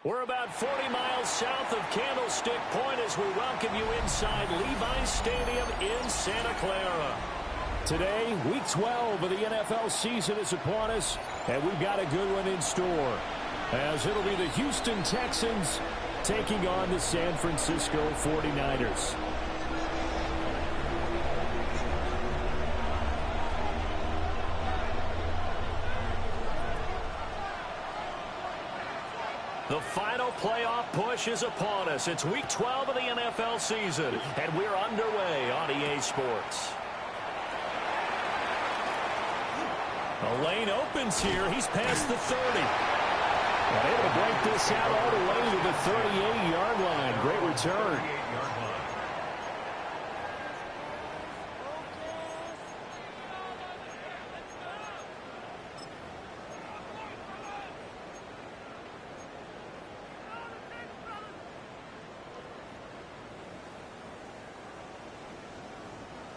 We're about 40 miles south of Candlestick Point as we welcome you inside Levi's Stadium in Santa Clara. Today, Week 12 of the NFL season is upon us, and we've got a good one in store, as it'll be the Houston Texans taking on the San Francisco 49ers. The final playoff push is upon us. It's Week 12 of the NFL season, and we're underway on EA Sports. The lane opens here. He's past the 30. And able to break this out all the way to the 38-yard line. Great return.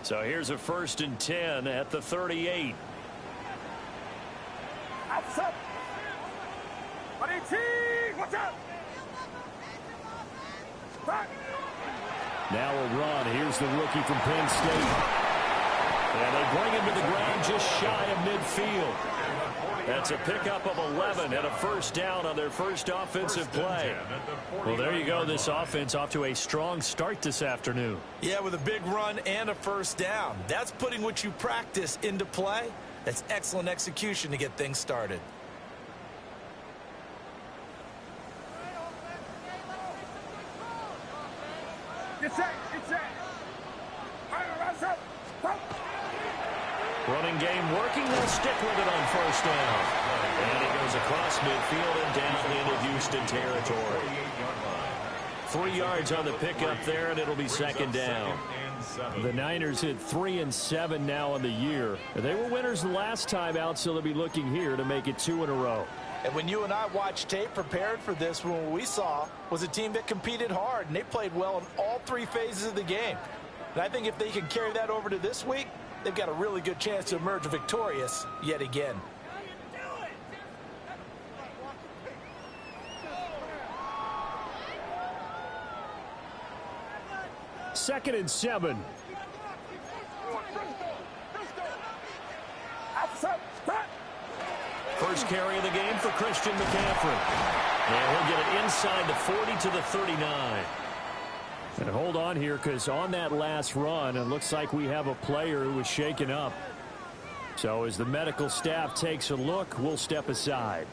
So here's a 1st and 10 at the 38. Outside. Watch out. Now a run. Here's the rookie from Penn State. And they bring him to the ground just shy of midfield. That's a pickup of 11 and a 1st down on their first offensive play. Well, there you go. This offense off to a strong start this afternoon. Yeah, with a big run and a 1st down. That's putting what you practice into play. That's excellent execution to get things started. Running game working. They'll stick with it on 1st down. And he goes across midfield and down into Houston territory. 3 yards on the pickup there, and it'll be 2nd down. The Niners hit 3-7 now on the year. They were winners the last time out, so they'll be looking here to make it 2 in a row. And when you and I watched tape prepared for this, what we saw was a team that competed hard, and they played well in all 3 phases of the game. And I think if they can carry that over to this week, they've got a really good chance to emerge victorious yet again. Second and 7. First carry of the game for Christian McCaffrey. And he'll get it inside the 40 to the 39. And hold on here, because on that last run, it looks like we have a player who was shaken up. So as the medical staff takes a look, we'll step aside.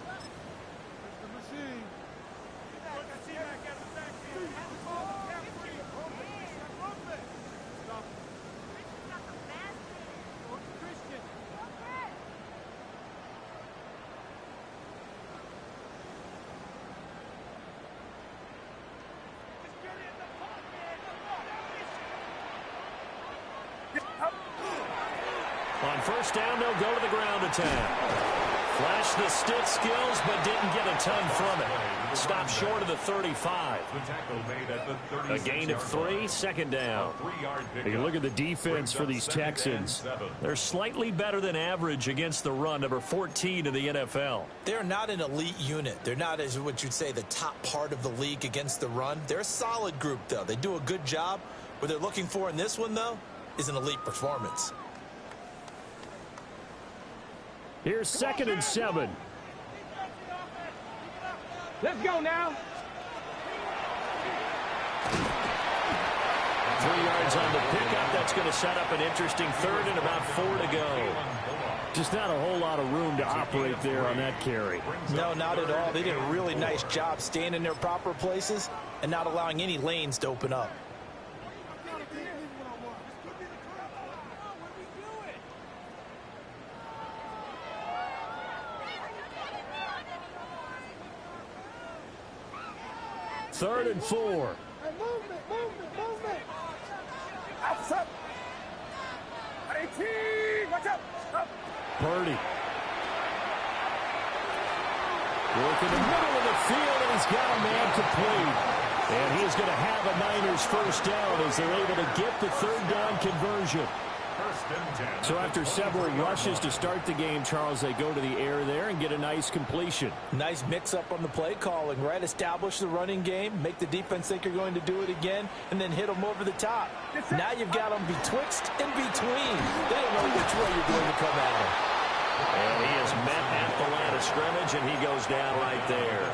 On 1st down, they'll go to the ground attack. Flashed the stick skills, but didn't get a ton from it. Stopped short of the 35. A gain of 3, second down. You look at the defense for these Texans. They're slightly better than average against the run, number 14 in the NFL. They're not an elite unit. They're not, as what you'd say, the top part of the league against the run. They're a solid group, though. They do a good job. What they're looking for in this one, though, is an elite performance. Here's 2nd and 7. Let's go now. 3 yards on the pickup. That's going to set up an interesting 3rd and about 4 to go. Just not a whole lot of room to operate there on that carry. No, not at all. They did a really nice job staying in their proper places and not allowing any lanes to open up. Third and 4. Hey, movement. What's up? Watch out. Up. Purdy. Work in the middle of the field, and he's got a man complete. And he is going to have a Niners first down as they're able to get the 3rd down conversion. So after several rushes to start the game, Charles, they go to the air there and get a nice completion. Nice mix-up on the play calling, right? Establish the running game, make the defense think you're going to do it again, and then hit them over the top. Now you've got them betwixt and between. They don't know which way you're going to come at them. And he is met at the line of scrimmage, and he goes down right there.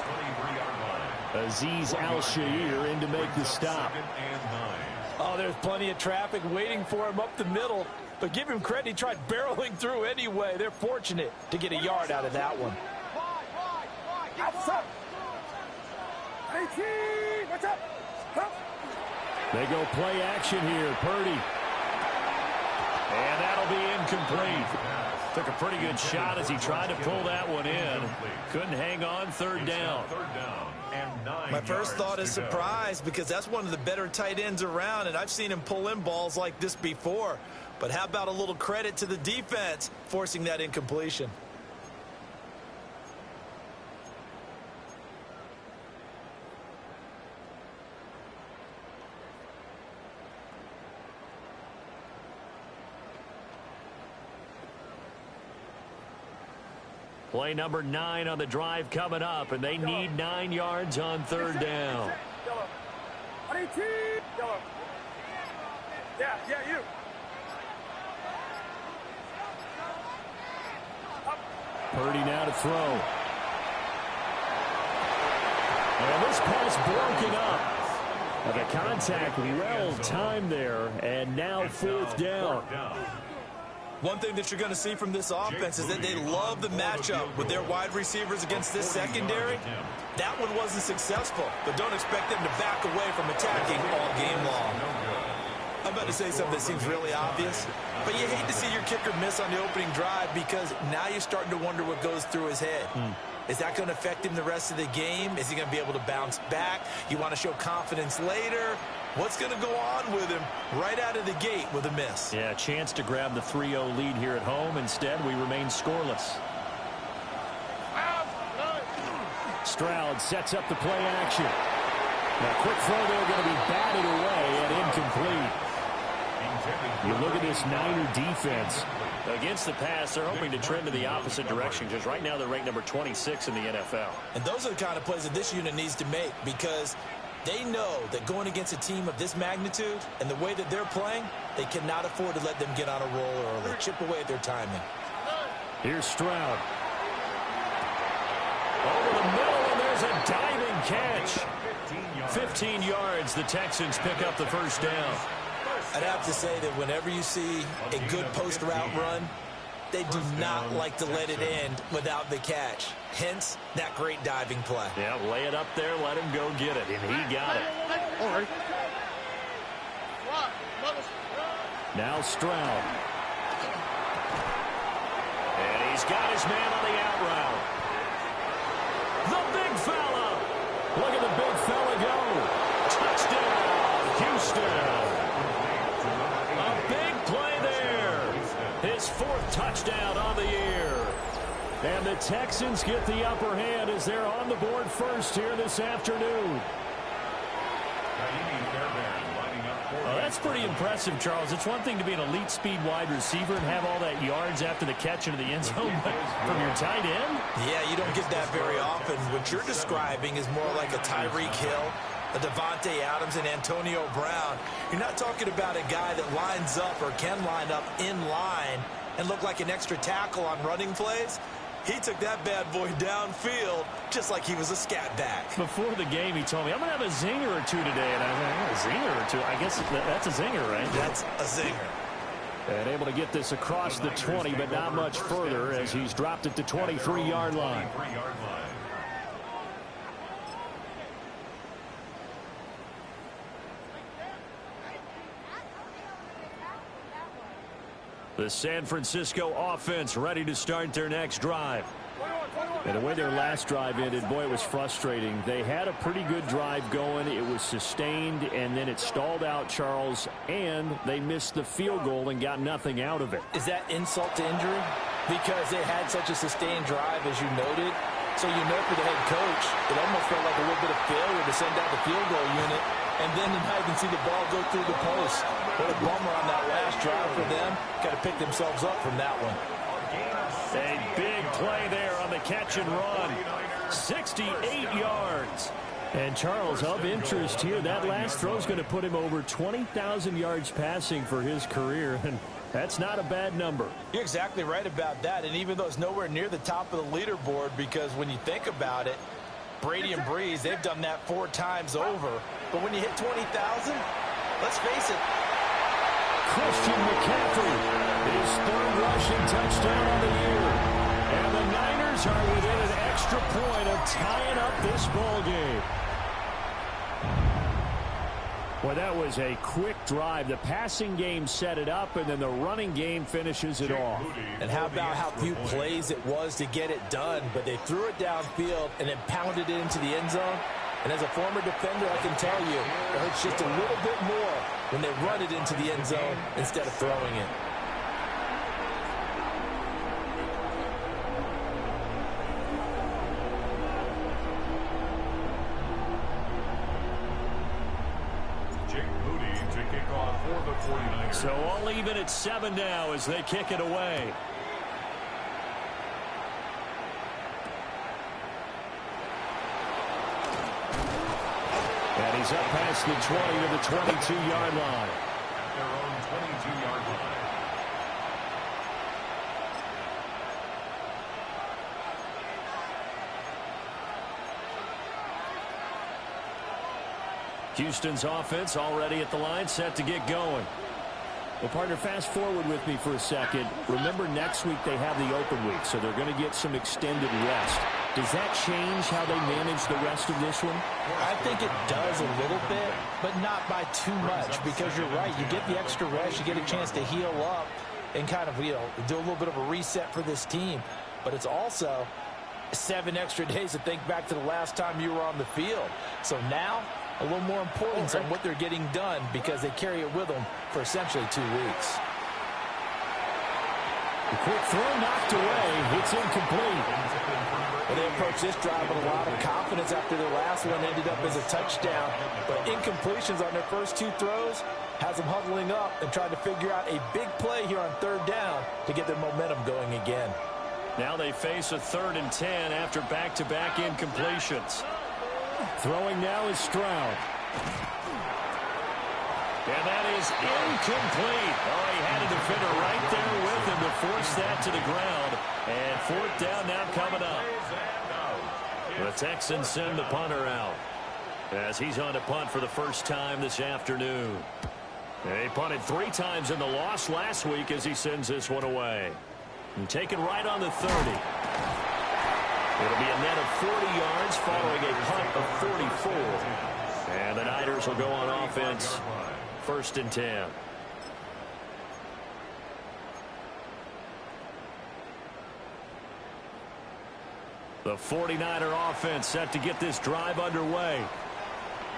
Azeez Al-Shaair in to make the stop. Oh, there's plenty of traffic waiting for him up the middle. But give him credit, he tried barreling through anyway. They're fortunate to get a yard out of that one. What's up? What's up? They go play action here. Purdy. And that'll be incomplete. Took a pretty good shot as he tried to pull that one in. Couldn't hang on, 3rd down. My first thought is surprise because that's one of the better tight ends around, and I've seen him pull in balls like this before. But how about a little credit to the defense forcing that incompletion? Play number 9 on the drive coming up, and they need 9 yards on 3rd down. Yeah, you. Purdy now to throw. And this pass broken up. And the contact well timed there, and now 4th down. One thing that you're going to see from this offense is that they love the matchup with their wide receivers against this secondary. That one wasn't successful, but don't expect them to back away from attacking all game long. I'm about to say something that seems really obvious, but you hate to see your kicker miss on the opening drive because now you're starting to wonder what goes through his head. Is that going to affect him the rest of the game? Is he going to be able to bounce back? You want to show confidence later? What's going to go on with him right out of the gate with a miss? Yeah, a chance to grab the 3-0 lead here at home. Instead, we remain scoreless. Stroud sets up the play action. Now, quick throw there going to be batted away and incomplete. You look at this Niner defense. Against the pass, they're hoping to trend in the opposite direction because right now they're ranked number 26 in the NFL. And those are the kind of plays that this unit needs to make because they know that going against a team of this magnitude and the way that they're playing, they cannot afford to let them get on a roll early. Chip away at their timing. Here's Stroud. Over the middle, and there's a diving catch. 15 yards, the Texans pick up the first down. I'd have to say that whenever you see a good post route run, they do not like to let it end without the catch. Hence, that great diving play. Yeah, lay it up there, let him go get it, and he got it. Now Stroud. And he's got his man on the out route. The big fella. Look at the big fella go. Touchdown, Houston. A big play there. His 4th touchdown on the year. And the Texans get the upper hand as they're on the board first here this afternoon. Oh, that's pretty impressive, Charles. It's one thing to be an elite speed wide receiver and have all that yards after the catch into the end zone, but from your tight end? Yeah, you don't get that very often. What you're describing is more like a Tyreek Hill, a Devontae Adams, and Antonio Brown. You're not talking about a guy that lines up or can line up in line and look like an extra tackle on running plays. He took that bad boy downfield just like he was a scat back. Before the game, he told me, I'm going to have a zinger or two today. And I was like, a zinger or two? I guess that's a zinger, right? That's a zinger. And able to get this across the 20, but not much further as he's dropped it to 23-yard line. The San Francisco offense ready to start their next drive. And the way their last drive ended, boy, it was frustrating. They had a pretty good drive going. It was sustained, and then it stalled out, Charles, and they missed the field goal and got nothing out of it. Is that insult to injury? Because they had such a sustained drive, as you noted. So you know for the head coach, it almost felt like a little bit of failure to send out the field goal unit, and then to not even see the ball go through the post. What a bummer on that last drive for them. Got to pick themselves up from that one. A big play there on the catch and run. 68 yards. And Charles, of interest here, that last throw is going to put him over 20,000 yards passing for his career, and that's not a bad number. You're exactly right about that, and even though it's nowhere near the top of the leaderboard, because when you think about it, Brady and Breeze, they've done that 4 times over. But when you hit 20,000, let's face it. Christian McCaffrey, his 3rd rushing touchdown on the year. And the Niners are within an extra point of tying up this ball game. Well, that was a quick drive. The passing game set it up, and then the running game finishes it off. And how about how few plays it was to get it done, but they threw it downfield and then pounded it into the end zone. And as a former defender, I can tell you, it hurts just a little bit more when they run it into the end zone instead of throwing it. So all even at 7 now as they kick it away. And he's up past the 20 to the 22-yard line. Their own 22-yard line. Houston's offense already at the line, set to get going. Well, partner, fast forward with me for a second. Remember, next week they have the open week, so they're going to get some extended rest. Does that change how they manage the rest of this one? I think it does a little bit, but not by too much, because you're right. You get the extra rest, you get a chance to heal up and kind of, do a little bit of a reset for this team. But it's also 7 extra days to think back to the last time you were on the field. So now, a little more importance on what they're getting done because they carry it with them for essentially 2 weeks. The quick throw knocked away. It's incomplete. Well, they approached this drive with a lot of confidence after their last one ended up as a touchdown. But incompletions on their first 2 throws has them huddling up and trying to figure out a big play here on 3rd down to get their momentum going again. Now they face a 3rd and 10 after back-to-back incompletions. Throwing now is Stroud. And that is incomplete. Oh, he had a defender right there with him to force that to the ground. And 4th down now coming up. The Texans send the punter out as he's on to punt for the first time this afternoon. They punted 3 times in the loss last week as he sends this one away. And taken right on the 30. It'll be a net of 40 yards following a punt of 44. And the Niners will go on offense. 1st and 10. The 49er offense set to get this drive underway.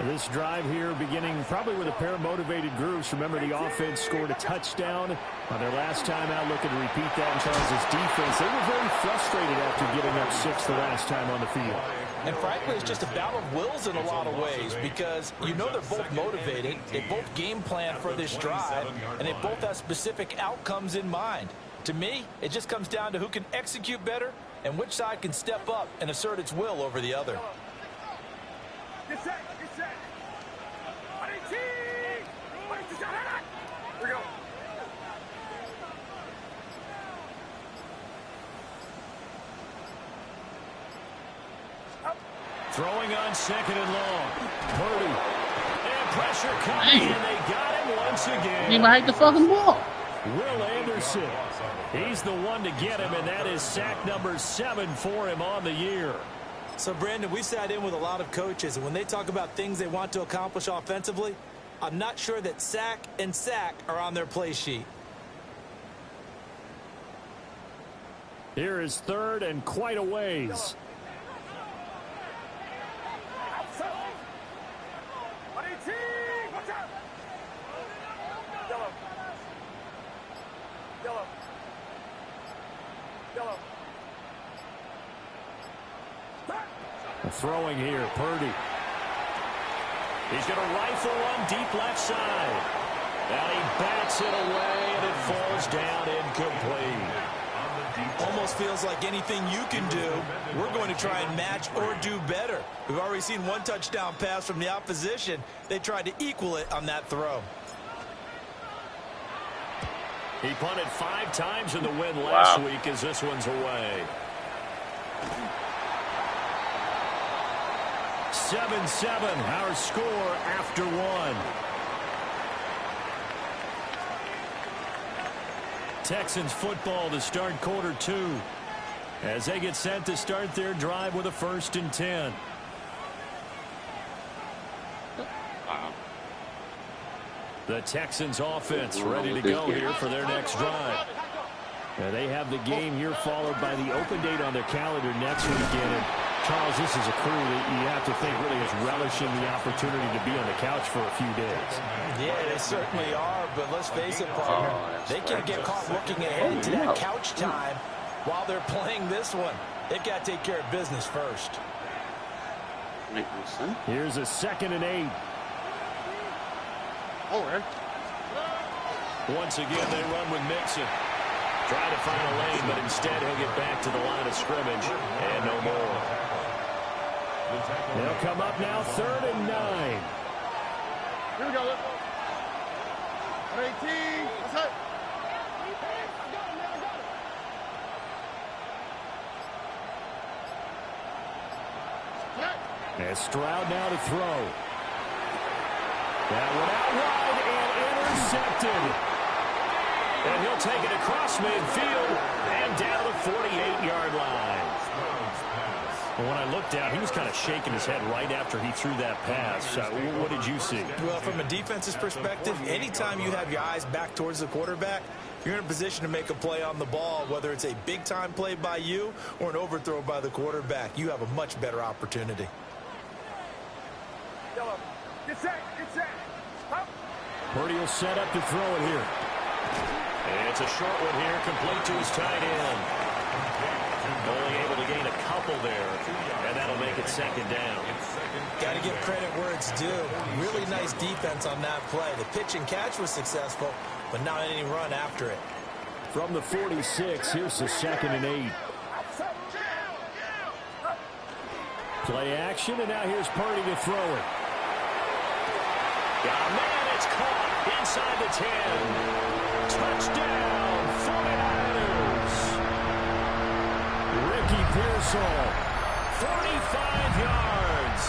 This drive here beginning probably with a pair of motivated groups. Remember, the offense scored a touchdown on their last time out, looking to repeat that in Charles' defense. They were very frustrated after giving up 6 the last time on the field. And frankly, it's just a battle of wills in a lot of ways because you know they're both motivated. They both game plan for this drive, and they both have specific outcomes in mind. To me, it just comes down to who can execute better and which side can step up and assert its will over the other. Get set. Get set. Here we go. Throwing on second and long. Purdy. And pressure coming, and they got him once again. He might hit the fucking ball. Will Anderson. He's the one to get him, and that is sack number 7 for him on the year. So, Brandon, we sat in with a lot of coaches, and when they talk about things they want to accomplish offensively, I'm not sure that sack and sack are on their play sheet. Here is third and quite a ways. Throwing here, Purdy. He's going to rifle one deep left side. And he bats it away, and it falls down incomplete. Almost feels like anything you can do, we're going to try and match or do better. We've already seen one touchdown pass from the opposition. They tried to equal it on that throw. He punted 5 times in the win last week as this one's away. 7-7, our score after 1. Texans football to start quarter 2 as they get set to start their drive with a 1st and 10. The Texans offense ready to go here for their next drive. They have the game here followed by the open date on their calendar next weekend. And Charles, this is a crew that you have to think really is relishing the opportunity to be on the couch for a few days. Yeah, they certainly are, but let's face it, partner, they can't get caught looking ahead to that couch time while they're playing this one. They've got to take care of business first. Here's a 2nd and 8. Once again, they run with Mixon. Try to find a lane, but instead he'll get back to the line of scrimmage and no more. They'll come up now 3rd and 9. Here we go. 18. What's up? And Stroud now to throw. That one out wide and intercepted. And he'll take it across midfield and down the 48-yard line. And when I looked down, he was kind of shaking his head right after he threw that pass. What did you see? Well, from a defense's perspective, anytime you have your eyes back towards the quarterback, you're in a position to make a play on the ball, whether it's a big-time play by you or an overthrow by the quarterback. You have a much better opportunity. Get set. Get set. Up. Purdy will set up to throw it here. And it's a short one here, complete to his tight end. Only able to gain a couple there, and that'll make it 2nd down. Got to give credit where it's due. Really nice defense on that play. The pitch and catch was successful, but not any run after it. From the 46, here's the 2nd and 8. Play action, and now here's Purdy to throw it. Oh, man, it's caught inside the 10. Touchdown, 49ers. Ricky Pearsall, 45 yards.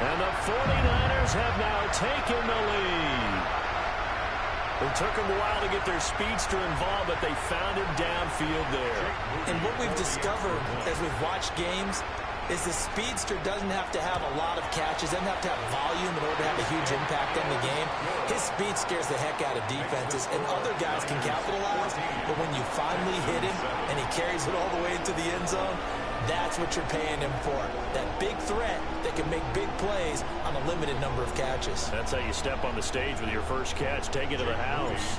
And the 49ers have now taken the lead. It took them a while to get their speedster involved, but they found him downfield there. And what we've discovered as we've watched games is the speedster doesn't have to have a lot of catches, doesn't have to have volume in order to have a huge impact on the game. His speed scares the heck out of defenses, and other guys can capitalize, but when you finally hit him and he carries it all the way into the end zone, that's what you're paying him for. That big threat that can make big plays on a limited number of catches. That's how you step on the stage with your first catch. Take it to the house.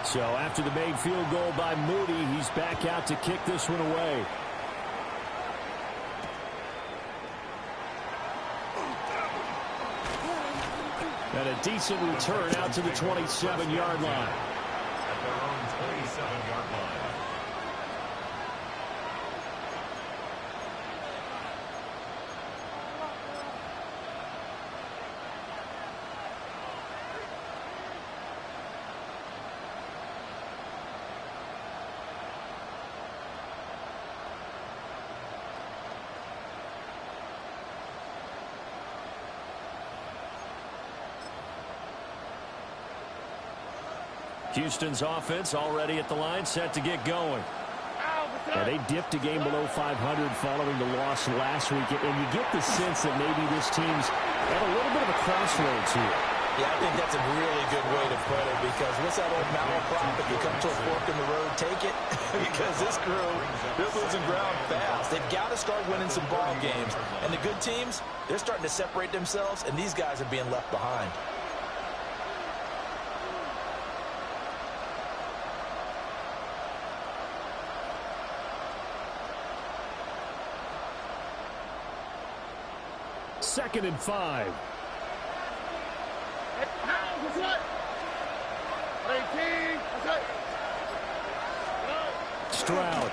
So after the made field goal by Moody, he's back out to kick this one away. And a decent return out to the 27-yard line. At their own 27-yard line. Houston's offense already at the line, set to get going. And they dipped a game below 500 following the loss last week. And you get the sense that maybe this team's at a little bit of a crossroads here. Yeah, I think that's a really good way to put it, because what's that old malaprop? If you come to a fork in the road, take it. Because this crew, they're losing ground fast. They've got to start winning some ball games. And the good teams, they're starting to separate themselves, and these guys are being left behind. Second and 5. Stroud.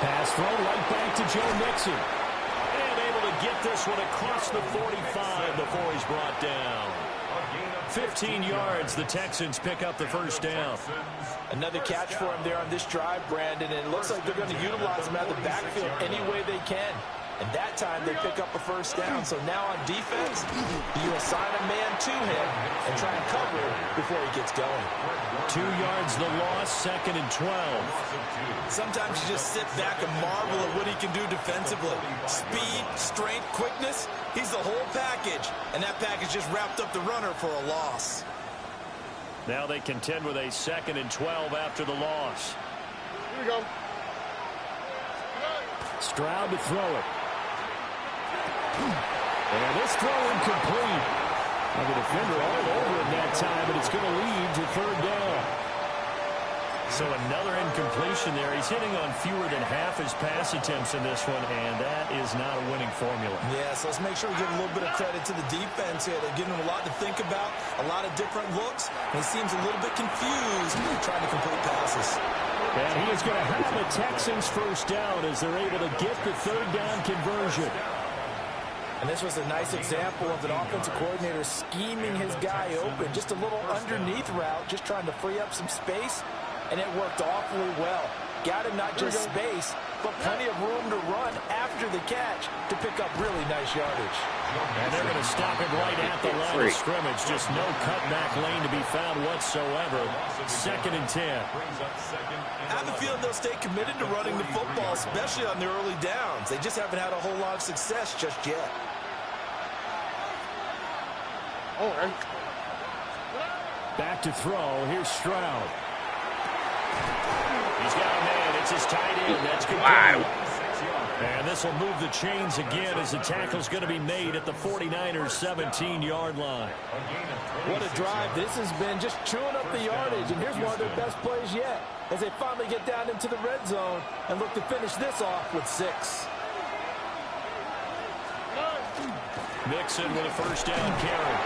Pass throw right back to Joe Mixon. And able to get this one across the 45 before he's brought down. 15 yards, the Texans pick up the first down. Another catch for him there on this drive, Brandon, and it looks like they're going to utilize him out of the backfield any way they can. And that time they pick up a first down. So now on defense, you assign a man to him and try and cover before he gets going. 2 yards the loss, second and 12. Sometimes you just sit back and marvel at what he can do defensively. Speed, strength, quickness, he's the whole package. And that package just wrapped up the runner for a loss. Now they contend with a second and 12 after the loss. Here we go. Stroud to throw it. And this throw incomplete. And the defender all over him that time, but it's going to lead to third down. So another incompletion there. He's hitting on fewer than half his pass attempts in this one, and that is not a winning formula. Yeah, so let's make sure we give a little bit of credit to the defense here. They're giving him a lot to think about, a lot of different looks, and he seems a little bit confused trying to complete passes. And he is going to have the Texans first down as they're able to get the third down conversion. And this was a nice example of an offensive coordinator scheming his guy open. Just a little underneath route, just trying to free up some space, and it worked awfully well. Got him not just space, but plenty of room to run after the catch to pick up really nice yardage. And they're going to stop it right at the line of scrimmage. Just no cutback lane to be found whatsoever. Second and 10. I have a feeling they'll stay committed to running the football, especially on their early downs. They just haven't had a whole lot of success just yet. All right. Back to throw. Here's Stroud. He's got a man. It's his tight end. That's good. Wow. And this will move the chains again as the tackle's going to be made at the 49ers' 17-yard line. What a drive this has been, just chewing up the yardage. And here's one of their best plays yet as they finally get down into the red zone and look to finish this off with 6. Mixon with a first down carry.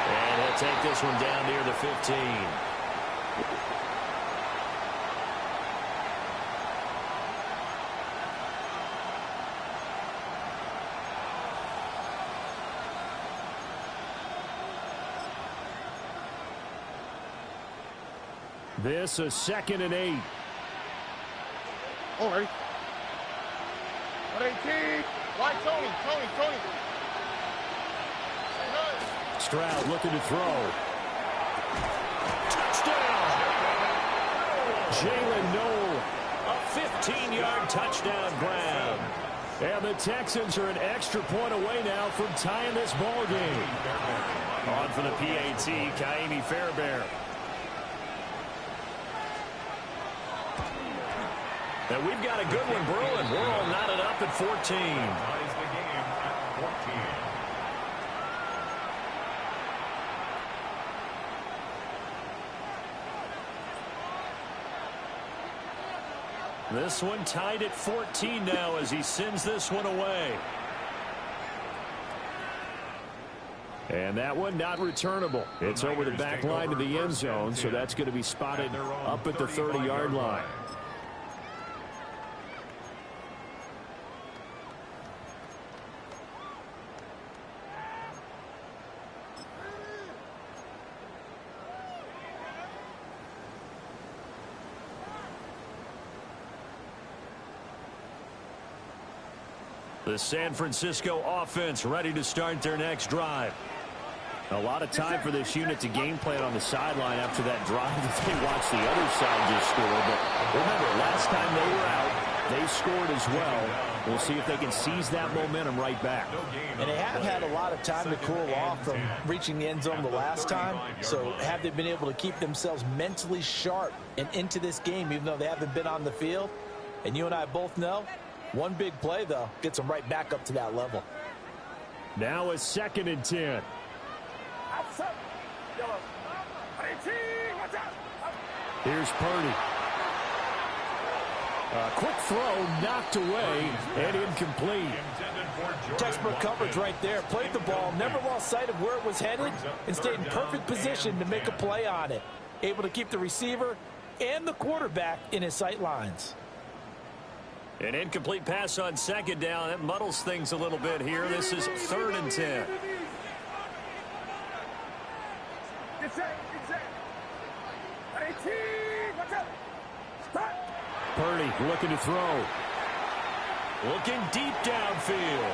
And he'll take this one down near the 15. This is second and 8. All right. 118. Right, Tony. Stroud looking to throw. Touchdown! Jalen Noel, a 15-yard touchdown grab. And the Texans are an extra point away now from tying this ball game. On for the PAT, Kaimi Fairbairn. And we've got a good one brewing. We're all knotted up at 14. Ties the game at 14. This one tied at 14 now as he sends this one away. And that one not returnable. It's over the back line to the end zone, so that's going to be spotted up at the 30-yard line. The San Francisco offense ready to start their next drive. A lot of time for this unit to game plan on the sideline after that drive that they watched the other side just score. But remember, last time they were out, they scored as well. We'll see if they can seize that momentum right back. And they have had a lot of time to cool off from reaching the end zone the last time. So have they been able to keep themselves mentally sharp and into this game, even though they haven't been on the field? And you and I both know, one big play, though, gets them right back up to that level. Now a 2nd and 10. Here's Purdy. A quick throw knocked away and incomplete. Textbook coverage right there. Played the ball, never lost sight of where it was headed, and stayed in perfect position to make a play on it. Able to keep the receiver and the quarterback in his sight lines. An incomplete pass on 2nd down. That muddles things a little bit here. This is 3rd and 10. Purdy looking to throw. Looking deep downfield.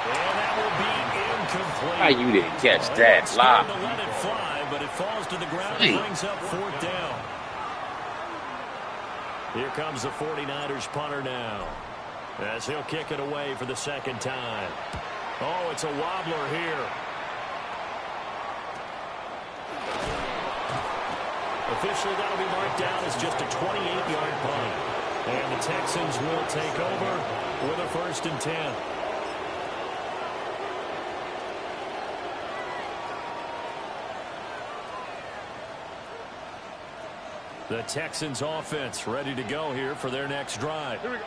And that will be incomplete. How you didn't catch that live? To let it fly, but it falls to the ground and brings up 4th down. Here comes the 49ers punter now, as he'll kick it away for the 2nd time. Oh, it's a wobbler here. Officially, that'll be marked down as just a 28-yard punt. And the Texans will take over with a 1st and 10. The Texans offense ready to go here for their next drive. Here we go.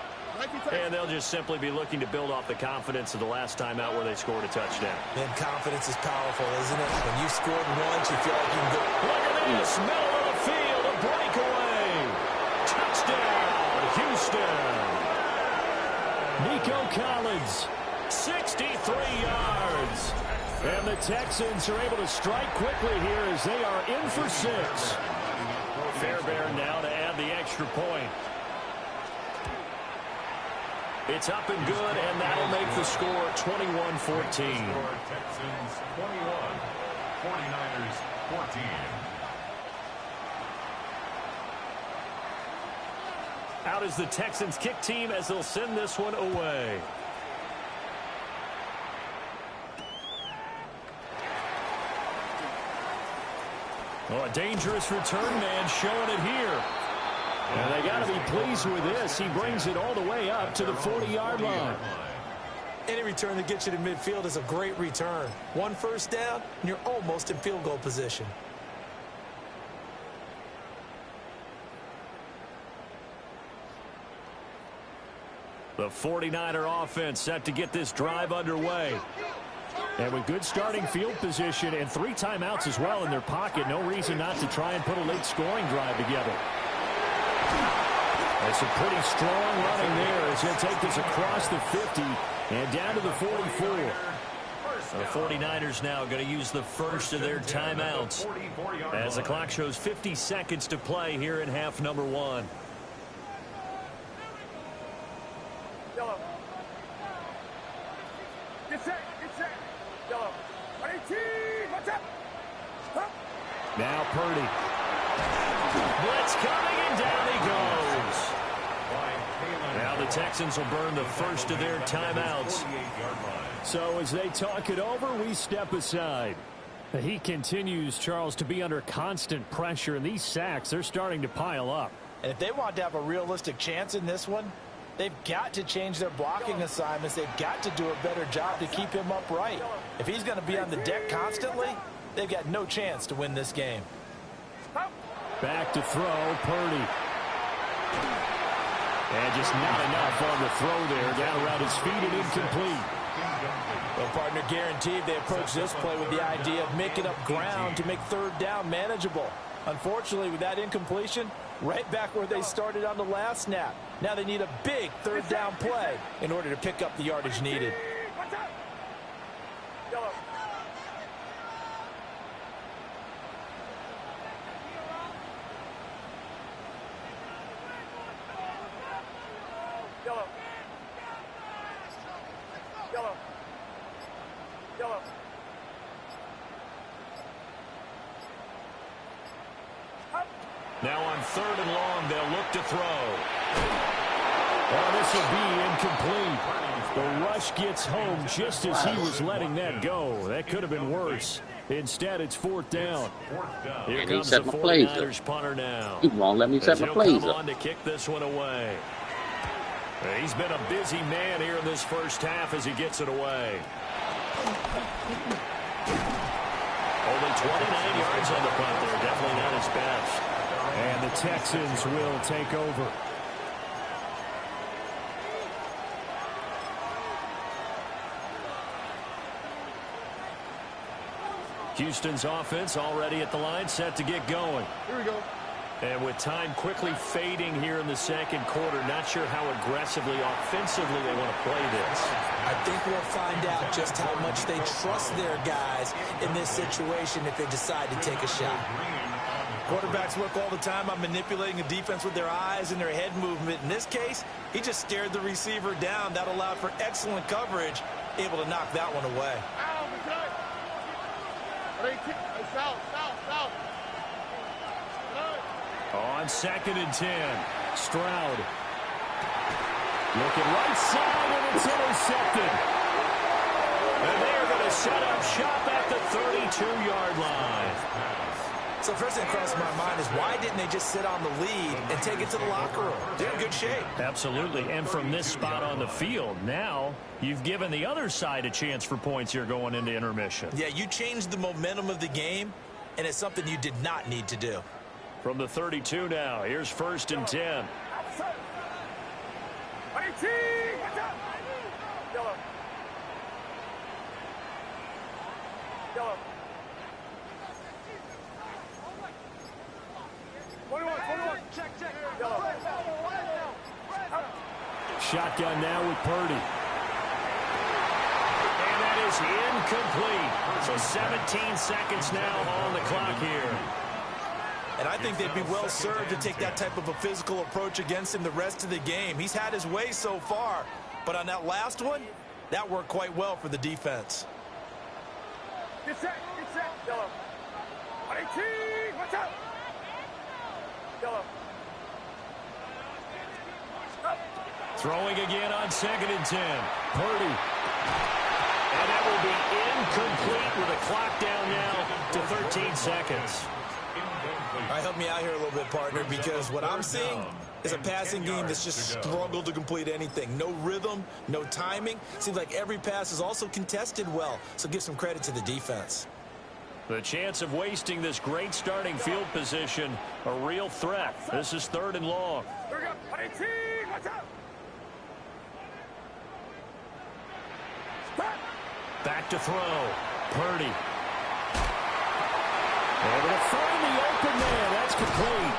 And they'll just simply be looking to build off the confidence of the last time out where they scored a touchdown. Man, confidence is powerful, isn't it? When you scored once, you feel like you can go. Look at this, middle of the field, a breakaway. Touchdown, Houston. Nico Collins, 63 yards. And the Texans are able to strike quickly here as they are in for 6. Fairbairn now to add the extra point. It's up and good, and that'll make the score 21-14. Texans 21, 49ers 14. Out is the Texans kick team as they'll send this one away. Oh, a dangerous return man showing it here. And they got to be pleased with this. He brings it all the way up to the 40-yard line. Any return that gets you to midfield is a great return. 1 first down, and you're almost in field goal position. The 49er offense set to get this drive underway. And with good starting field position and 3 timeouts as well in their pocket, no reason not to try and put a late scoring drive together. That's a pretty strong running there as he'll take this across the 50 and down to the 44. The 49ers now going to use the first of their timeouts as the clock shows 50 seconds to play here in half number 1. Yellow. Get set. Get set. Yellow. 18. Watch out. Huh? Now Purdy. Blitz coming, and down he goes. Now the Texans will burn the first of their timeouts. So as they talk it over, we step aside. He continues, Charles, to be under constant pressure, and these sacks, they're starting to pile up. And if they want to have a realistic chance in this one, they've got to change their blocking assignments. They've got to do a better job to keep him upright. If he's going to be on the deck constantly, they've got no chance to win this game. Back to throw, Purdy. And just not enough on the throw there. Down around his feet and incomplete. Well, partner, guaranteed they approach this play with the idea of making up ground to make third down manageable. Unfortunately, with that incompletion, right back where they started on the last snap. Now they need a big third down play in order to pick up the yardage needed. Now on 3rd and long, they'll look to throw. Oh, this will be incomplete. The rush gets home just as he was letting that go. That could have been worse. Instead, it's 4th down. Here comes the 49ers punter now. You won't let me set my plays up. On to kick this one away. He's been a busy man here in this first half as he gets it away. Only 29 yards on the punt there. Definitely not his best. And the Texans will take over. Houston's offense already at the line, set to get going. Here we go. And with time quickly fading here in the second quarter, not sure how aggressively, offensively they want to play this. I think we'll find out just how much they trust their guys in this situation if they decide to take a shot. Quarterbacks work all the time on manipulating the defense with their eyes and their head movement. In this case, he just stared the receiver down. That allowed for excellent coverage, able to knock that one away. On 2nd and 10, Stroud. Looking right side, and it's intercepted. And they are going to set up shop at the 32-yard line. So first thing crossed my mind is why didn't they just sit on the lead and take it to the locker room? They're in good shape. Absolutely. And from this spot on the field, now you've given the other side a chance for points here going into intermission. Yeah, you changed the momentum of the game, and it's something you did not need to do. From the 32 now, here's 1st and 10. Shotgun now with Purdy. And that is incomplete. So 17 seconds now on the clock here. And I think they'd be well served to take that type of a physical approach against him the rest of the game. He's had his way so far, but on that last one, that worked quite well for the defense. Get set, yellow. 18, watch out. Yellow. Throwing again on 2nd and 10. Purdy. And that will be incomplete with a clock down now to 13 seconds. All right, help me out here a little bit, partner, because what I'm seeing is a passing game that's just struggled to complete anything. No rhythm, no timing. Seems like every pass is also contested well, so give some credit to the defense. The chance of wasting this great starting field position, a real threat. This is 3rd and long. Here we go. 18, watch out. Back to throw. Purdy. Able to find the open man. That's complete.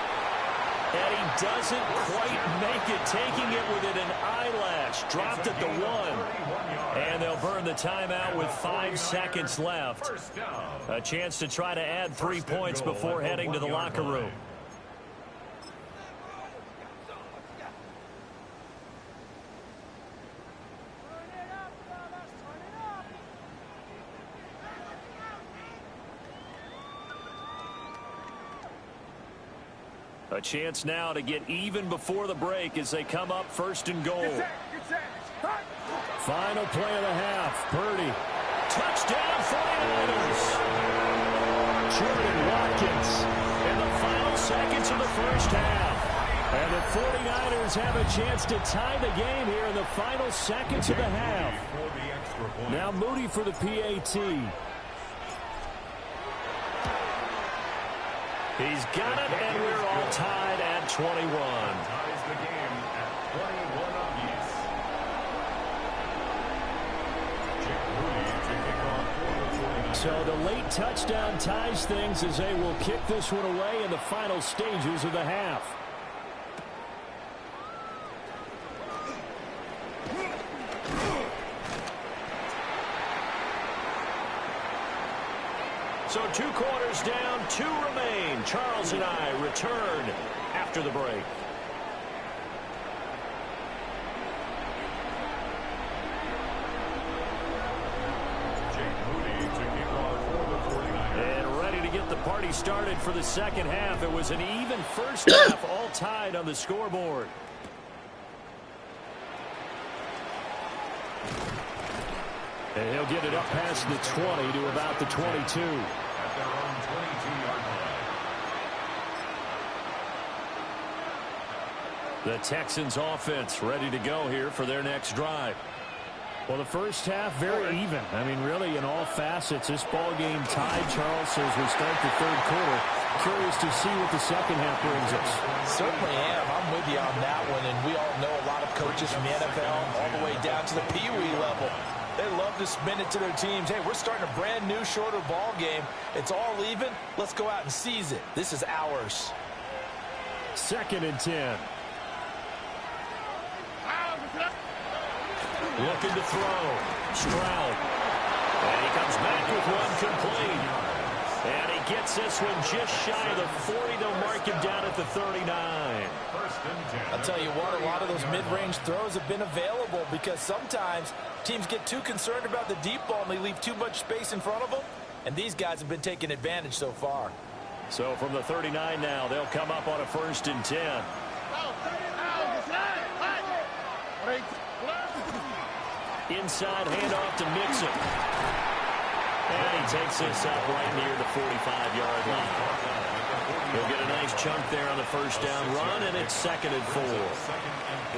And he doesn't quite make it, taking it within an eyelash. Dropped at the 1. And they'll burn the timeout with 5 seconds left. A chance to try to add 3 points before heading to the locker room. A chance now to get even before the break as they come up 1st and goal. Get set. Final play of the half. Purdy. Touchdown 49ers. Jordan Watkins in the final seconds of the first half. And the 49ers have a chance to tie the game here in the final seconds of the half. Now Moody for the PAT. He's got it, and we're all tied at 21. Ties the game at 21 apiece. So the late touchdown ties things as they will kick this one away in the final stages of the half. So 2 quarters down, 2 remain. Charles and I return after the break. And ready to get the party started for the second half. It was an even first half, all tied on the scoreboard. And he'll get it up past the 20 to about the 22. At their own 22-yard line. The Texans offense ready to go here for their next drive. Well, the first half very even. I mean, really in all facets, this ball game tied, Charles, as we start the third quarter. Curious to see what the second half brings us. Certainly am. I'm with you on that one, and we all know a lot of coaches from the NFL all the way down to the Pee Wee level. They love to spin it to their teams. Hey, we're starting a brand new, shorter ball game. It's all even. Let's go out and seize it. This is ours. 2nd and 10. Looking to throw. Stroud. And he comes back with one complete. And he gets this one just shy of the 40. They'll mark him down at the 39. I'll tell you what, a lot of those mid-range throws have been available because sometimes teams get too concerned about the deep ball and they leave too much space in front of them. And these guys have been taking advantage so far. So from the 39 now, they'll come up on a 1st and 10. Inside handoff to Mixon. And he takes this up right near the 45-yard line. He'll get a nice chunk there on the first down run, and it's 2nd and 4.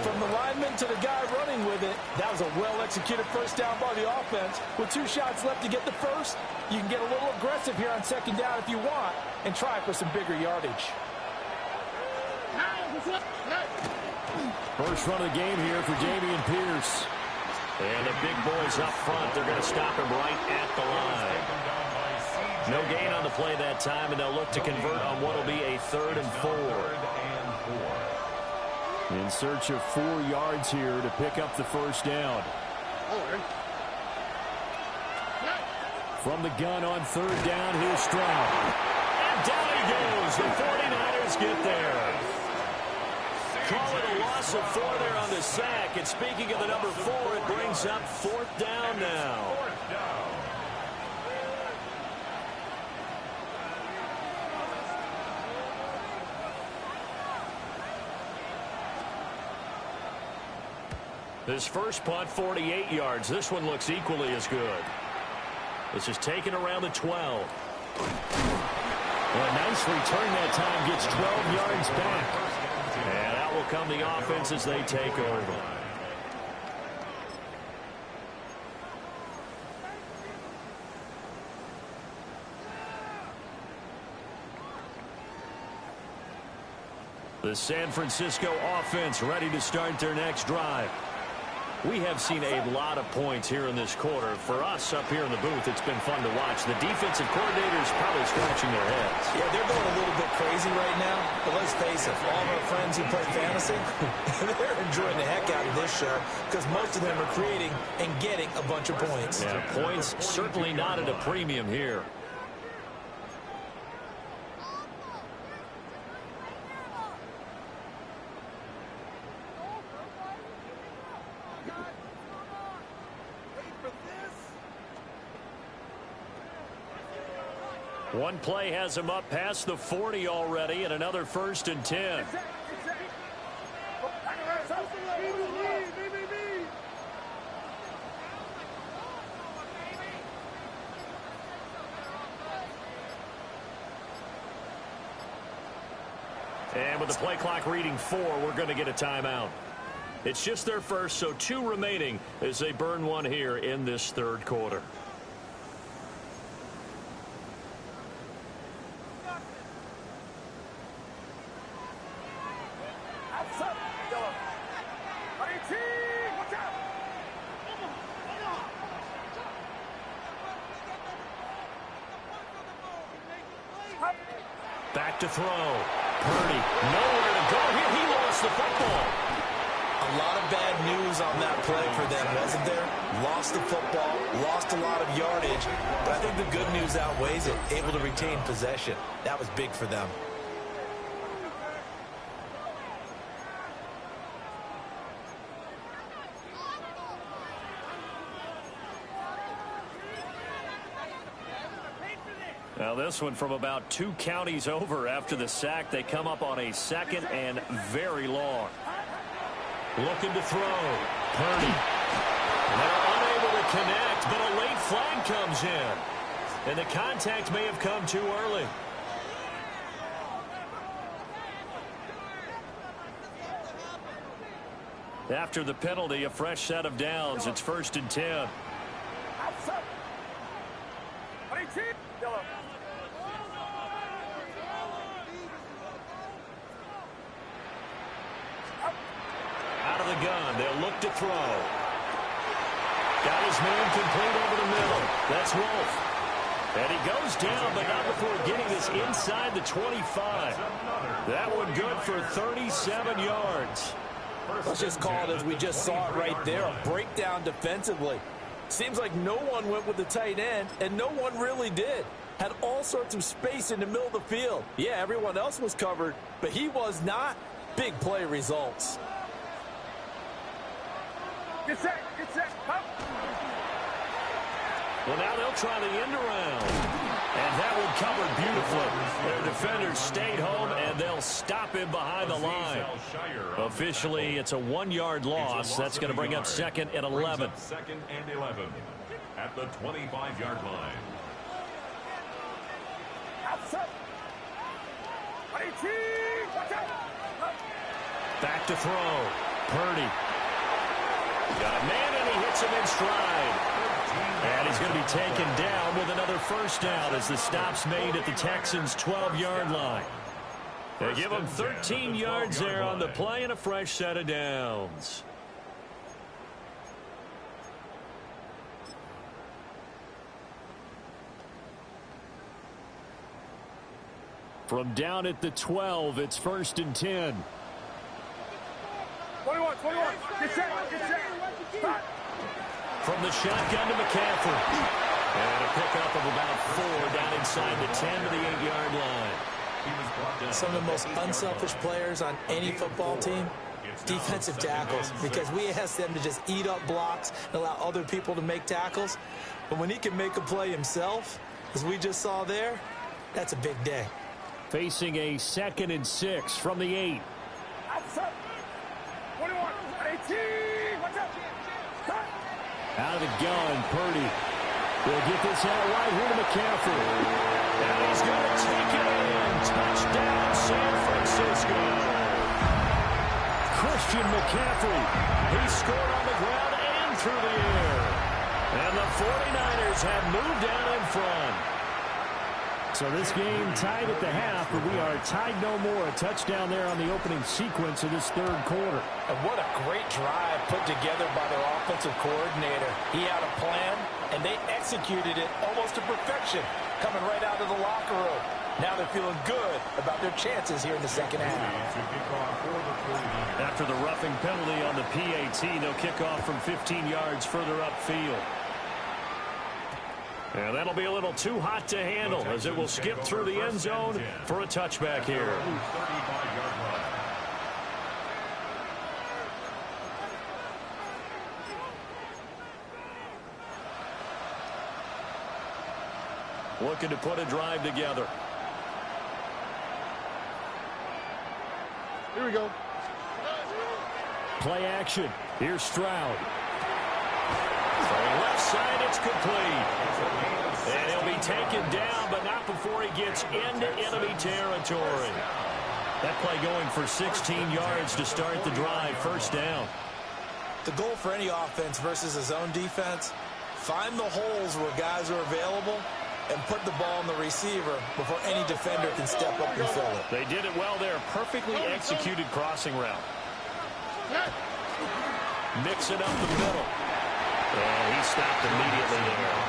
From the lineman to the guy running with it, that was a well-executed first down by the offense. With 2 shots left to get the first, you can get a little aggressive here on 2nd down if you want and try for some bigger yardage. First run of the game here for Dameon Pierce. And the big boys up front, they're going to stop him right at the line. No gain on the play that time, and they'll look to convert on what will be a 3rd and 4. In search of 4 yards here to pick up the first down. From the gun on 3rd down, here's Stroud. And down he goes. The 49ers get there. Call it a loss of 4 there on the sack. And speaking of the number 4, it brings up 4th down now. This first punt, 48 yards. This one looks equally as good. This is taken around the 12. Well, a nice return that time. Gets 12 yards back. And out will come the offense as they take over. The San Francisco offense ready to start their next drive. We have seen a lot of points here in this quarter. For us up here in the booth, it's been fun to watch. The defensive coordinators probably scratching their heads. Yeah, they're going a little bit crazy right now. But let's face it, all of our friends who play fantasy, they're enjoying the heck out of this show because most of them are creating and getting a bunch of points. Yeah, points certainly not at a premium here. One play has him up past the 40 already, and another 1st and 10. And with the play clock reading 4, we're going to get a timeout. It's just their first, so 2 remaining as they burn one here in this third quarter. Back to throw. Purdy, nowhere to go here. He lost the football. A lot of bad news on that play for them, wasn't there? Lost the football, lost a lot of yardage, but I think the good news outweighs it. Able to retain possession. That was big for them. Now this one from about 2 counties over after the sack. They come up on a 2nd and very long. Looking to throw. Purdy. They're unable to connect, but a late flag comes in. And the contact may have come too early. After the penalty, a fresh set of downs. It's 1st and 10. Out of the gun, they'll look to throw. Got his man complete over the middle. That's Wolf. And he goes down, but not before getting this inside the 25. That one good for 37 yards. Let's just call it as we just saw it right there, a breakdown defensively. Seems like no one went with the tight end, and no one really did. Had all sorts of space in the middle of the field. Yeah, everyone else was covered, but he was not. Big play results. Get set, get set, up. Well, now they'll try the end around. And that one covered beautifully. Their defenders stayed home, and they'll him behind the line. Officially, it's a 1-yard loss. That's going to bring up 2nd and 11. 2nd and 11 at the 25-yard line. Back to throw. Purdy. Got a man, and he hits him in stride. And he's going to be taken down with another first down as the stop's made at the Texans' 12-yard line. They give him 13 yards there on the play and a fresh set of downs. From down at the 12, it's 1st and 10. 21. Get set. Stop. From the shotgun to McCaffrey. And a pickup of about 4 down inside the 10 to the 8-yard line. Some of the most unselfish players on any football team, defensive tackles, because we ask them to just eat up blocks and allow other people to make tackles. But when he can make a play himself, as we just saw there, that's a big day. Facing a 2nd and 6 from the 8. 21, 18, watch out. Cut. Out of the gun, Purdy. They'll get this out right here to McCaffrey. And he's going to take it in. Touchdown, San Francisco. Christian McCaffrey. He scored on the ground and through the air. And the 49ers have moved down in front. So this game tied at the half, but we are tied no more. A touchdown there on the opening sequence of this third quarter. And what a great drive put together by their offensive coordinator. He had a plan, and they executed it almost to perfection, coming right out of the locker room. Now they're feeling good about their chances here in the second half. After the roughing penalty on the PAT, they'll kick off from 15 yards further upfield. And that'll be a little too hot to handle as it will skip through the end zone for a touchback here. Looking to put a drive together. Here we go. Play action. Here's Stroud. From left side, it's complete. And he'll be taken down, but not before he gets into enemy territory. That play going for 16 yards to start the drive. First down. The goal for any offense versus a zone defense, find the holes where guys are available and put the ball in the receiver before any defender can step up and fill it. They did it well there. Perfectly executed crossing route. Mixing up the middle. And he stopped immediately there.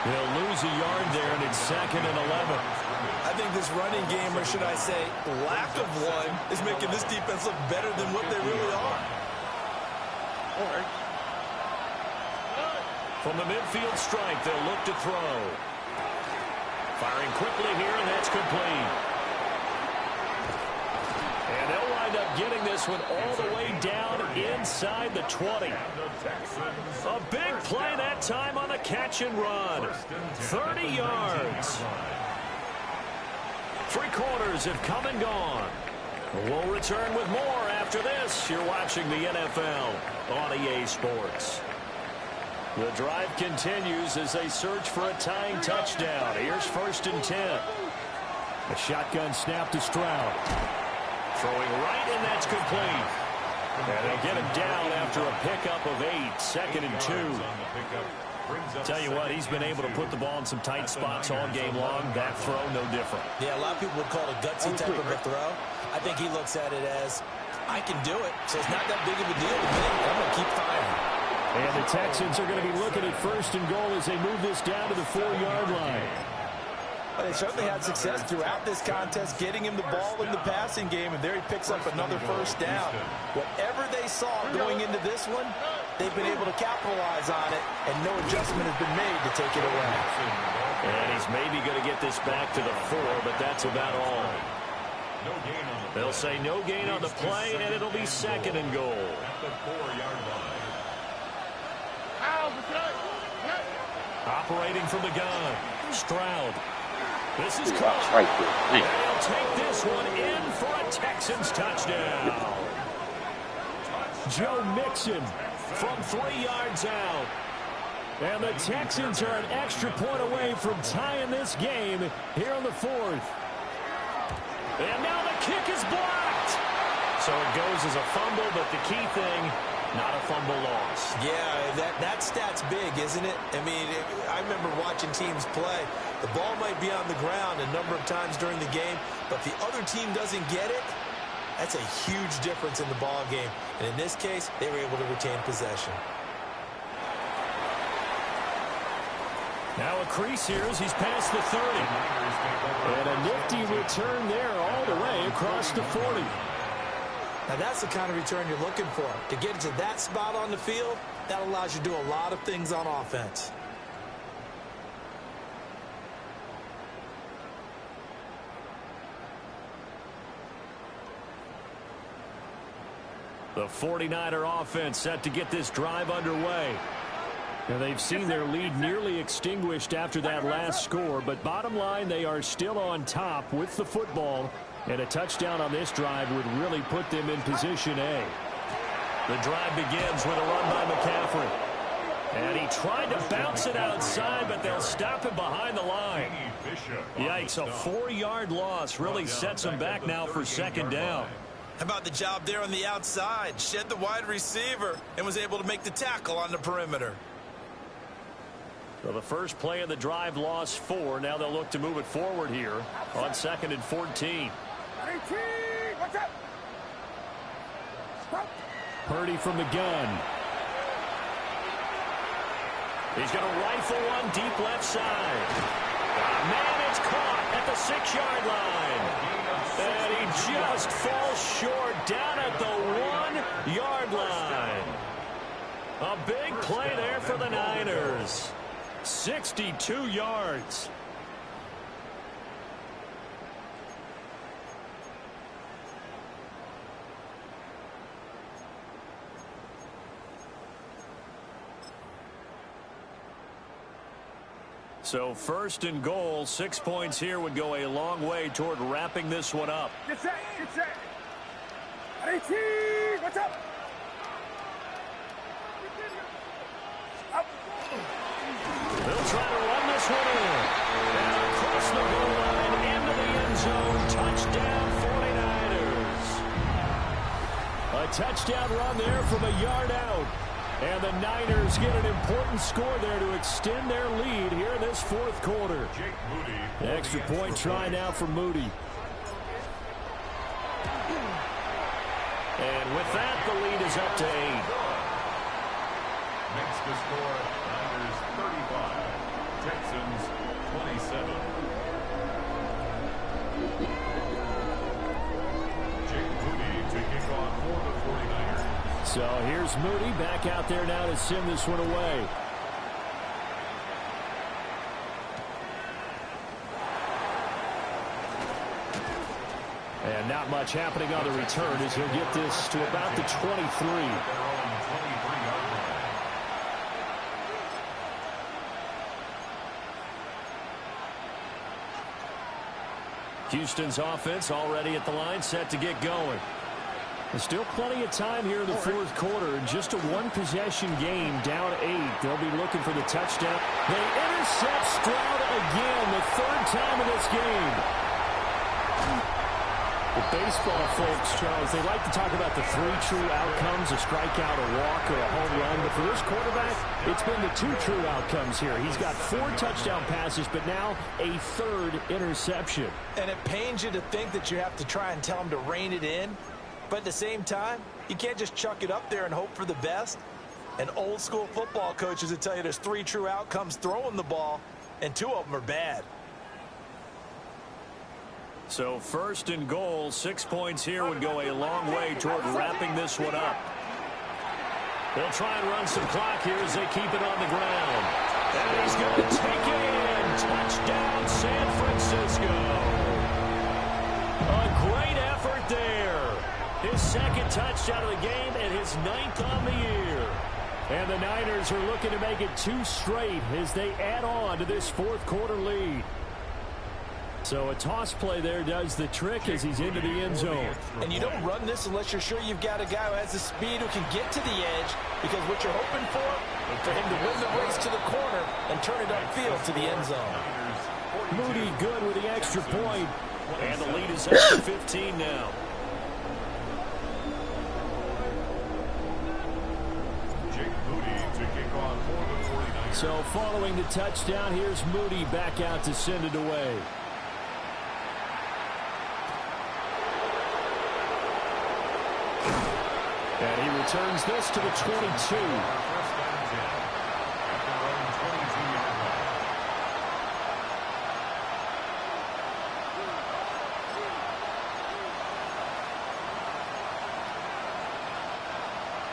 They'll lose a yard there, and it's 2nd and 11. I think this running game, or should I say lack of one, is making this defense look better than what they really are. From the midfield strike, they'll look to throw. Firing quickly here, and that's complete. And they'll wind up getting this one all the way down inside the 20. A big play that time on the catch and run. 30 yards. 3 quarters have come and gone. We'll return with more after this. You're watching the NFL on EA Sports. The drive continues as they search for a tying touchdown. Here's 1st and 10. A shotgun snap to Stroud. Throwing right, and that's complete. And they'll get him down after a pickup of 8. 2nd and 2. Tell you what, he's been able to put the ball in some tight spots all game long. That throw, no different. Yeah, a lot of people would call it a gutsy type of a throw. I think he looks at it as, I can do it, so it's not that big of a deal to me. I'm going to keep firing. And the Texans are going to be looking at 1st and goal as they move this down to the 4-yard line. Well, they certainly had success throughout this contest, getting him the ball in the passing game, and there he picks up another 1st down. Whatever they saw going into this one, they've been able to capitalize on it, and no adjustment has been made to take it away. And he's maybe going to get this back to the 4, but that's about all. They'll say no gain on the play, and it'll be 2nd and goal. At the 4-yard line. Operating from the gun, Stroud. This is caught. Right there. They'll take this one in for a Texans touchdown. Joe Mixon from 3 yards out. And the Texans are an extra point away from tying this game here on the 4th. And now the kick is blocked. So it goes as a fumble, but the key thing, not a fumble loss. Yeah, that stat's big, isn't it? I mean, I remember watching teams play. The ball might be on the ground a number of times during the game, but if the other team doesn't get it, that's a huge difference in the ball game. And in this case, they were able to retain possession. Now a crease here as he's past the 30. And a nifty return there all the way across the 40. Now that's the kind of return you're looking for. To get to that spot on the field, that allows you to do a lot of things on offense. The 49er offense set to get this drive underway. Now they've seen their lead nearly extinguished after that last score, but bottom line, they are still on top with the football, and a touchdown on this drive would really put them in position A. The drive begins with a run by McCaffrey. And he tried to bounce it outside, but they'll stop him behind the line. Yikes, a 4-yard loss really sets him back now for 2nd down. How about the job there on the outside? Shed the wide receiver and was able to make the tackle on the perimeter. So the first play of the drive lost 4. Now they'll look to move it forward here on 2nd and 14. Purdy from the gun. He's going to rifle one deep left side. Man, it's caught at the 6-yard line. And he just falls short down at the 1-yard line. A big play there for the Niners. 62 yards. So 1st and goal, 6 points here would go a long way toward wrapping this one up. Get set, get set. 18, what's up? Up. They'll try to run this one in. And across the goal line into the end zone. Touchdown 49ers. A touchdown run there from a yard out. And the Niners get an important score there to extend their lead here in this fourth quarter. An extra point try now for Moody. And with that, the lead is up to 8. Makes the score Niners 35, Texans 27. Jake Moody to kick off for the 49ers. So here's Moody back out there now to send this one away. And not much happening on the return as he'll get this to about the 23. Houston's offense already at the line, set to get going. There's still plenty of time here in the fourth quarter. Just a one-possession game, down 8. They'll be looking for the touchdown. They intercept Stroud again, the third time in this game. The baseball folks, Charles, they like to talk about the 3 true outcomes, a strikeout, a walk, or a home run. But for this quarterback, it's been the 2 true outcomes here. He's got 4 touchdown passes, but now a 3rd interception. And it pains you to think that you have to try and tell him to rein it in. But at the same time, you can't just chuck it up there and hope for the best. And old school football coaches will tell you there's 3 true outcomes throwing the ball, and 2 of them are bad. So 1st and goal, 6 points here would go a long way toward wrapping this one up. They'll try and run some clock here as they keep it on the ground. And he's going to take it in. Touchdown, San Francisco. A great effort there. His 2nd touchdown of the game and his 9th on the year. And the Niners are looking to make it 2 straight as they add on to this fourth quarter lead. So a toss play there does the trick as he's into the end zone. And you don't run this unless you're sure you've got a guy who has the speed who can get to the edge, because what you're hoping for him to win the race to the corner and turn it upfield to the end zone. Moody good with the extra point. And the lead is up to 15 now. So following the touchdown, here's Moody back out to send it away. And he returns this to the 22.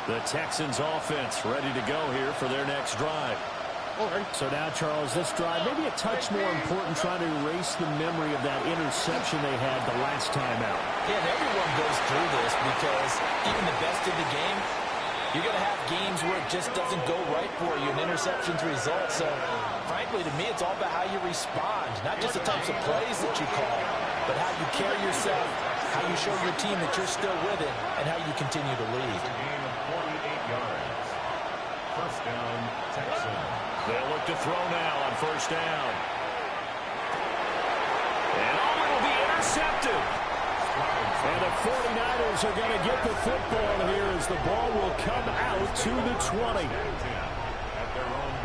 The Texans offense ready to go here for their next drive. So now, Charles, this drive maybe a touch more important, trying to erase the memory of that interception they had the last time out. Yeah, and everyone goes through this because even the best in the game, you're going to have games where it just doesn't go right for you, and interceptions result. So, frankly, to me, it's all about how you respond, not just the types of plays that you call, but how you carry yourself, how you show your team that you're still with it, and how you continue to lead. First down, Texans. They'll look to throw now on first down. And it'll be intercepted. And the 49ers are going to get the football here as the ball will come out to the 20.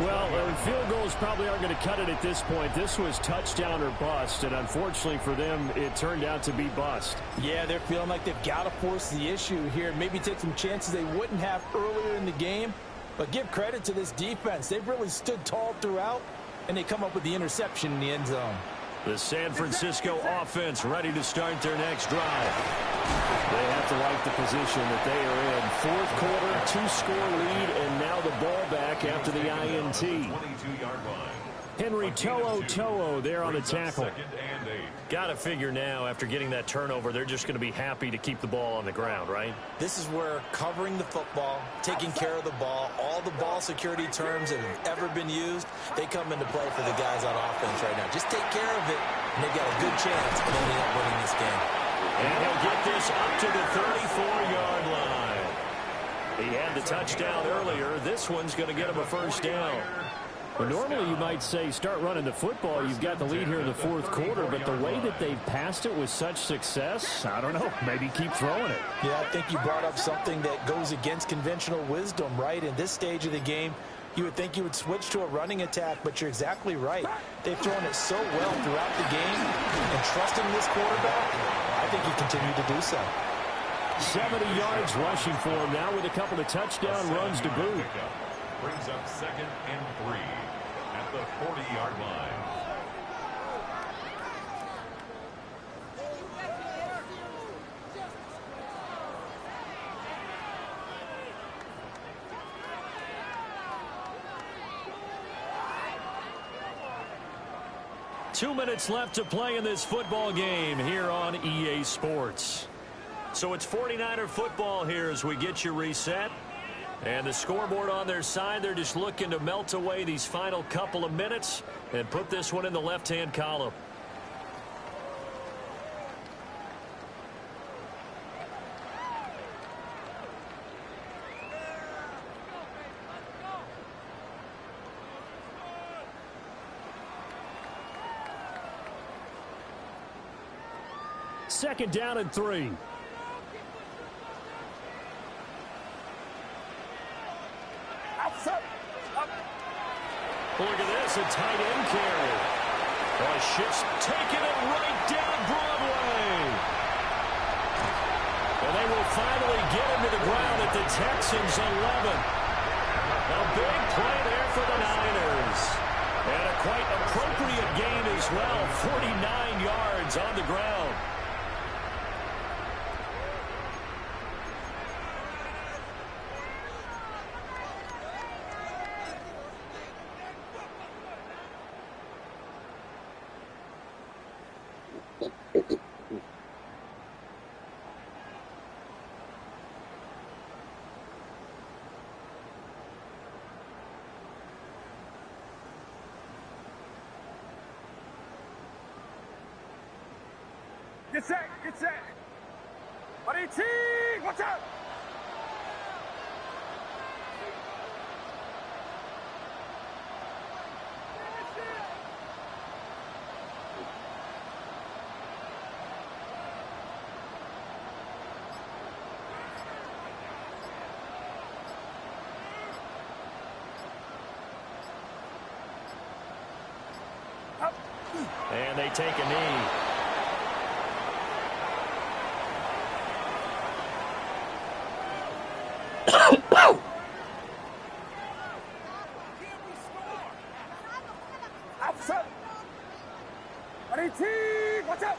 Well, field goals probably aren't going to cut it at this point. This was touchdown or bust, and unfortunately for them, it turned out to be bust. Yeah, they're feeling like they've got to force the issue here. Maybe take some chances they wouldn't have earlier in the game. But give credit to this defense. They've really stood tall throughout, and they come up with the interception in the end zone. The San Francisco offense ready to start their next drive. They have to like the position that they are in. Fourth quarter, 2-score lead, and now the ball back after the INT. 22-yard line. Henry To'o there on the tackle. Got to figure now, after getting that turnover, they're just going to be happy to keep the ball on the ground, right? This is where covering the football, taking care of the ball, all the ball security terms that have ever been used, they come into play for the guys on offense right now. Just take care of it, and they've got a good chance of ending up winning this game. And he'll get this up to the 34-yard line. He had the touchdown earlier. This one's going to get him a first down. Well, normally you might say start running the football. You've got the lead here in the fourth quarter, but the way that they've passed it with such success, I don't know, maybe keep throwing it. Yeah, I think you brought up something that goes against conventional wisdom, right? In this stage of the game, you would think you would switch to a running attack, but you're exactly right. They've thrown it so well throughout the game, and trusting this quarterback, I think he continued to do so. 70 yards rushing for him now with a couple of touchdown runs to boot. Brings up 2nd and 3 at the 40-yard line. Two minutes left to play in this football game here on EA Sports. So it's 49er football here as we get you reset. And the scoreboard on their side, they're just looking to melt away these final couple of minutes and put this one in the left-hand column. Second down and 3. Look at this, a tight end carry. Oh, Schiff's taking it right down Broadway. And they will finally get him to the ground at the Texans' 11. A big play there for the Niners. And a quite appropriate gain as well, 49 yards on the ground. Get set, get set. Buddy T, watch out. And they take a knee. Outside. Buddy T, watch out.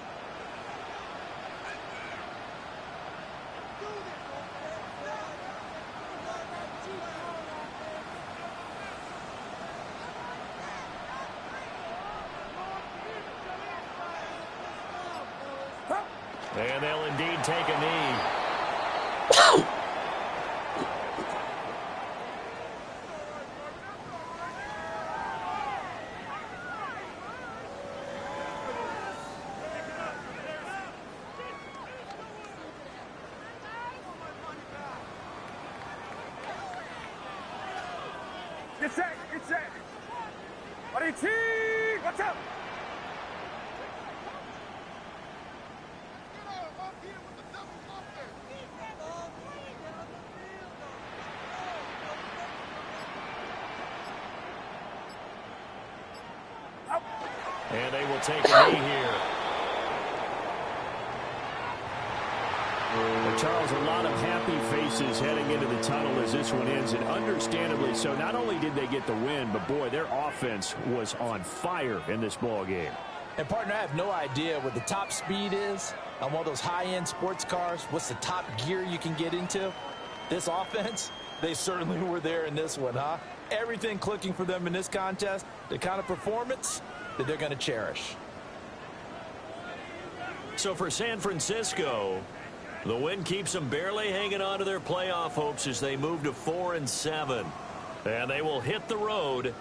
And they'll indeed take a knee. Get set, get set. Buddy T, watch out. And they will take a knee here. Well, Charles, a lot of happy faces heading into the tunnel as this one ends, and understandably so. Not only did they get the win, but boy, their offense was on fire in this ball game. And partner, I have no idea what the top speed is on one of those high-end sports cars. What's the top gear you can get into? This offense, they certainly were there in this one, huh? Everything clicking for them in this contest, the kind of performance that they're going to cherish. So for San Francisco, the win keeps them barely hanging on to their playoff hopes as they move to 4-7. And they will hit the road